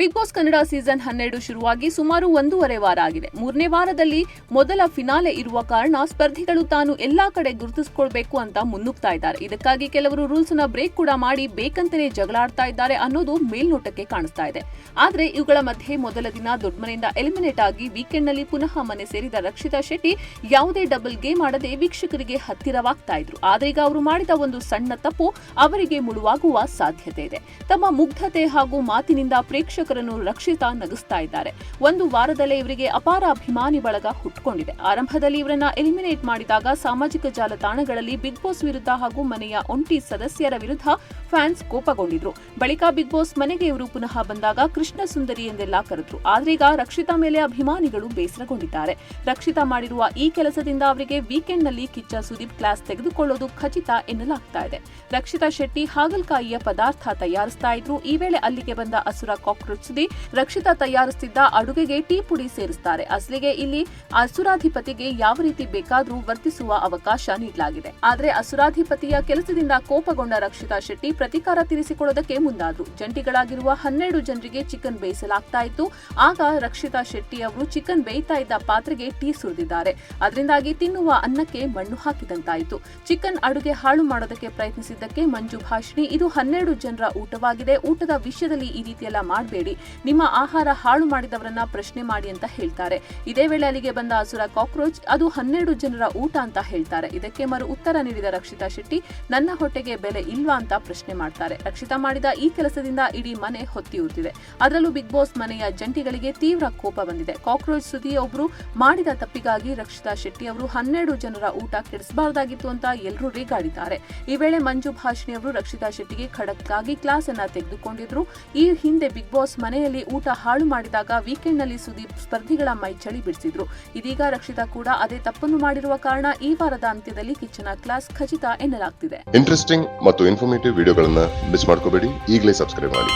Big boss Kannada season 12 ಶುರುವಾಗಿ ಸುಮಾರು 1.5 ವಾರ ಆಗಿದೆ. 3ನೇ ವಾರದಲ್ಲಿ ಮೊದಲ ಫಿನಾಲೆ ಇರುವ ಕಾರಣ ಸ್ಪರ್ಧಿಗಳು ತಾನು ಎಲ್ಲಾ ಕಡೆ ಗುರುತಿಸಿಕೊಳ್ಬೇಕು ಅಂತ ಮುನ್ನುಗ್ತಾ ಇದ್ದಾರೆ. ಇದಕ್ಕಾಗಿ ಕೆಲವರು ರೂಲ್ಸ್ ನ ಬ್ರೇಕ್ ಕೂಡ ಮಾಡಿ ಬೇಕಂತಲೇ ಜಗಳಾಡ್ತಾ ಇದ್ದಾರೆ ಅನ್ನೋದು ಮೇಲ್ನೋಟಕ್ಕೆ ಕಾಣಿಸ್ತಾ ಇದೆ. ಆದ್ರೆ ಇವುಗಳ ಮಧ್ಯೆ ಮೊದಲ ದಿನ ದೊಡ್ಡ ಮನೆಯಿಂದ ಎಲಿಮಿನೇಟ್ ಆಗಿ ವೀಕೆಂಡ್ ನಲ್ಲಿ ಪುನಃ ಮನೆ ಸೇರಿದ ರಕ್ಷಿತಾ ಶೆಟ್ಟಿ ಯಾವುದೇ ಡಬಲ್ ಗೇಮ್ ಮಾಡದೆ ವೀಕ್ಷಕರಿಗೆ ಹತ್ತಿರವಾಗ್ತಾ ಇದ್ರು. ಆದ್ರೆ ಈಗ ಅವರು ಮಾಡಿದ ಒಂದು ಸಣ್ಣ ತಪ್ಪು ಅವರಿಗೆ ಮುಳುವಾಗುವ ಸಾಧ್ಯತೆ ಇದೆ. ತಮ್ಮ ಮುಗ್ಧತೆ ಹಾಗೂ ಮಾತಿನಿಂದ ಪ್ರೇಕ್ಷಕರನ್ನು ರಕ್ಷಿತಾ ನಗಿಸ್ತಾ ಇದ್ದಾರೆ. ಒಂದು ವಾರದಲ್ಲೇ ಇವರಿಗೆ ಅಪಾರ ಅಭಿಮಾನಿ ಬಳಗ ಹುಟ್ಟುಕೊಂಡಿದೆ. ಆರಂಭದಲ್ಲಿ ಇವರನ್ನ ಎಲಿಮಿನೇಟ್ ಮಾಡಿದಾಗ ಸಾಮಾಜಿಕ ಜಾಲತಾಣಗಳಲ್ಲಿ ಬಿಗ್ ಬಾಸ್ ವಿರುದ್ಧ ಹಾಗೂ ಮನೆಯ ಒಂಟಿ ಸದಸ್ಯರ ವಿರುದ್ಧ ಫ್ಯಾನ್ಸ್ ಕೋಪಗೊಂಡಿದ್ರು. ಬಳಿಕ ಬಿಗ್ ಬಾಸ್ ಮನೆಗೆ ಇವರು ಪುನಃ ಬಂದಾಗ ಕೃಷ್ಣ ಸುಂದರಿ ಎಂದೆಲ್ಲ ಕರೆದ್ರು. ಆದ್ರೀಗ ರಕ್ಷಿತಾ ಮೇಲೆ ಅಭಿಮಾನಿಗಳು ಬೇಸರಗೊಂಡಿದ್ದಾರೆ. ರಕ್ಷಿತಾ ಮಾಡಿರುವ ಈ ಕೆಲಸದಿಂದ ಅವರಿಗೆ ವೀಕೆಂಡ್ ನಲ್ಲಿ ಕಿಚ್ಚ ಸುದೀಪ್ ಕ್ಲಾಸ್ ತೆಗೆದುಕೊಳ್ಳೋದು ಖಚಿತ ಎನ್ನಲಾಗ್ತಾ ಇದೆ. ರಕ್ಷಿತಾ ಶೆಟ್ಟಿ ಹಾಗಲಕಾಯಿಯ ಪದಾರ್ಥ ತಯಾರಿಸ್ತಾ ಇದ್ರು. ಈ ವೇಳೆ ಅಲ್ಲಿಗೆ ಬಂದ ಅಸುರ ಕಾಕ್ರೋಚ್ ಸುದ್ದಿ ರಕ್ಷಿತಾ ತಯಾರಿಸುತ್ತಿದ್ದ ಅಡುಗೆಗೆ ಟೀ ಪುಡಿ ಸೇರಿಸುತ್ತಾರೆ. ಅಸಲಿಗೆ ಇಲ್ಲಿ ಅಸುರಾಧಿಪತಿಗೆ ಯಾವ ರೀತಿ ಬೇಕಾದರೂ ವರ್ತಿಸುವ ಅವಕಾಶ ನೀಡಲಾಗಿದೆ. ಆದರೆ ಅಸುರಾಧಿಪತಿಯ ಕೆಲಸದಿಂದ ಕೋಪಗೊಂಡ ರಕ್ಷಿತಾ ಶೆಟ್ಟಿ ಪ್ರತಿಕಾರ ತೀರಿಸಿಕೊಳ್ಳೋದಕ್ಕೆ ಮುಂದಾದ್ರು. ಜಂಟಿಗಳಾಗಿರುವ 12 ಜನರಿಗೆ ಚಿಕನ್ ಬೇಯಿಸಲಾಗ್ತಾ ಇತ್ತು. ಆಗ ರಕ್ಷಿತಾ ಶೆಟ್ಟಿ ಅವರು ಚಿಕನ್ ಬೇಯ್ತಾ ಇದ್ದ ಪಾತ್ರೆಗೆ ಟೀ ಸುರಿದಿದ್ದಾರೆ. ಅದರಿಂದಾಗಿ ತಿನ್ನುವ ಅನ್ನಕ್ಕೆ ಮಣ್ಣು ಹಾಕಿದಂತಾಯಿತು. ಚಿಕನ್ ಅಡುಗೆ ಹಾಳು ಮಾಡೋದಕ್ಕೆ ಪ್ರಯತ್ನಿಸಿದ್ದಕ್ಕೆ ಮಂಜು ಭಾಷಿಣಿ, ಇದು 12 ಜನರ ಊಟವಾಗಿದೆ, ಊಟದ ವಿಷಯದಲ್ಲಿ ಈ ರೀತಿಯೆಲ್ಲ ಮಾಡಬೇಡಿ, ನಿಮ್ಮ ಆಹಾರ ಹಾಳು ಮಾಡಿದವರನ್ನ ಪ್ರಶ್ನೆ ಮಾಡಿ ಅಂತ ಹೇಳ್ತಾರೆ. ಇದೇ ವೇಳೆ ಅಲ್ಲಿಗೆ ಬಂದ ಅಸುರ ಕಾಕ್ರೋಚ್, ಅದು 12 ಜನರ ಊಟ ಅಂತ ಹೇಳ್ತಾರೆ. ಇದಕ್ಕೆ ಮರು ಉತ್ತರ ನೀಡಿದ ರಕ್ಷಿತಾ ಶೆಟ್ಟಿ, ನನ್ನ ಹೊಟ್ಟೆಗೆ ಬೆಲೆ ಇಲ್ವಾ ಅಂತ ಪ್ರಶ್ನೆ ಮಾಡ್ತಾರೆ. ರಕ್ಷಿತಾ ಮಾಡಿದ ಈ ಕೆಲಸದಿಂದ ಇಡೀ ಮನೆ ಹೊತ್ತಿಯುತ್ತಿದೆ. ಅದರಲ್ಲೂ ಬಿಗ್ ಬಾಸ್ ಮನೆಯ ಜಂಟಿಗಳಿಗೆ ತೀವ್ರ ಕೋಪ ಬಂದಿದೆ. ಕಾಕ್ರೋಚ್ ಸುದ್ದಿಯೊಬ್ಬರು ಮಾಡಿದ ತಪ್ಪಿಗಾಗಿ ರಕ್ಷಿತಾ ಶೆಟ್ಟಿ ಅವರು 12 ಜನರ ಊಟ ಕೆಡಿಸಬಾರದಾಗಿತ್ತು ಅಂತ ಎಲ್ಲರೂ ರೇಗಾಡಿದ್ದಾರೆ. ಈ ವೇಳೆ ಮಂಜು ಭಾಷಿಣಿ ಅವರು ರಕ್ಷಿತಾ ಶೆಟ್ಟಿಗೆ ಖಡಕ್ ಆಗಿ ಕ್ಲಾಸ್ ಅನ್ನ ತೆಗೆದುಕೊಂಡಿದ್ರು. ಈ ಹಿಂದೆ ಬಿಗ್ ಬಾಸ್ ಮನೆಯಲ್ಲಿ ಊಟ ಹಾಳು ಮಾಡಿದಾಗ ವೀಕೆಂಡ್ ನಲ್ಲಿ ಸುದೀಪ್ ಸ್ಪರ್ಧಿಗಳ ಮೈ ಚಳಿ ಬಿಡಿಸಿದ್ರು. ಇದೀಗ ರಕ್ಷಿತಾ ಕೂಡ ಅದೇ ತಪ್ಪನ್ನು ಮಾಡಿರುವ ಕಾರಣ ಈ ವಾರದ ಅಂತ್ಯದಲ್ಲಿ ಕಿಚ್ಚನ ಕ್ಲಾಸ್ ಖಚಿತ ಎನ್ನಲಾಗ್ತಿದೆ. ಇಂಟ್ರೆಸ್ಟಿಂಗ್ ಮತ್ತು ಇನ್ಫಾರ್ಮೇಟಿವ್ ವಿಡಿಯೋಗಳನ್ನ ಮಿಸ್ ಮಾಡ್ಕೋಬೇಡಿ. ಈಗಲೇ ಸಬ್ಸ್ಕ್ರೈಬ್ ಮಾಡಿ.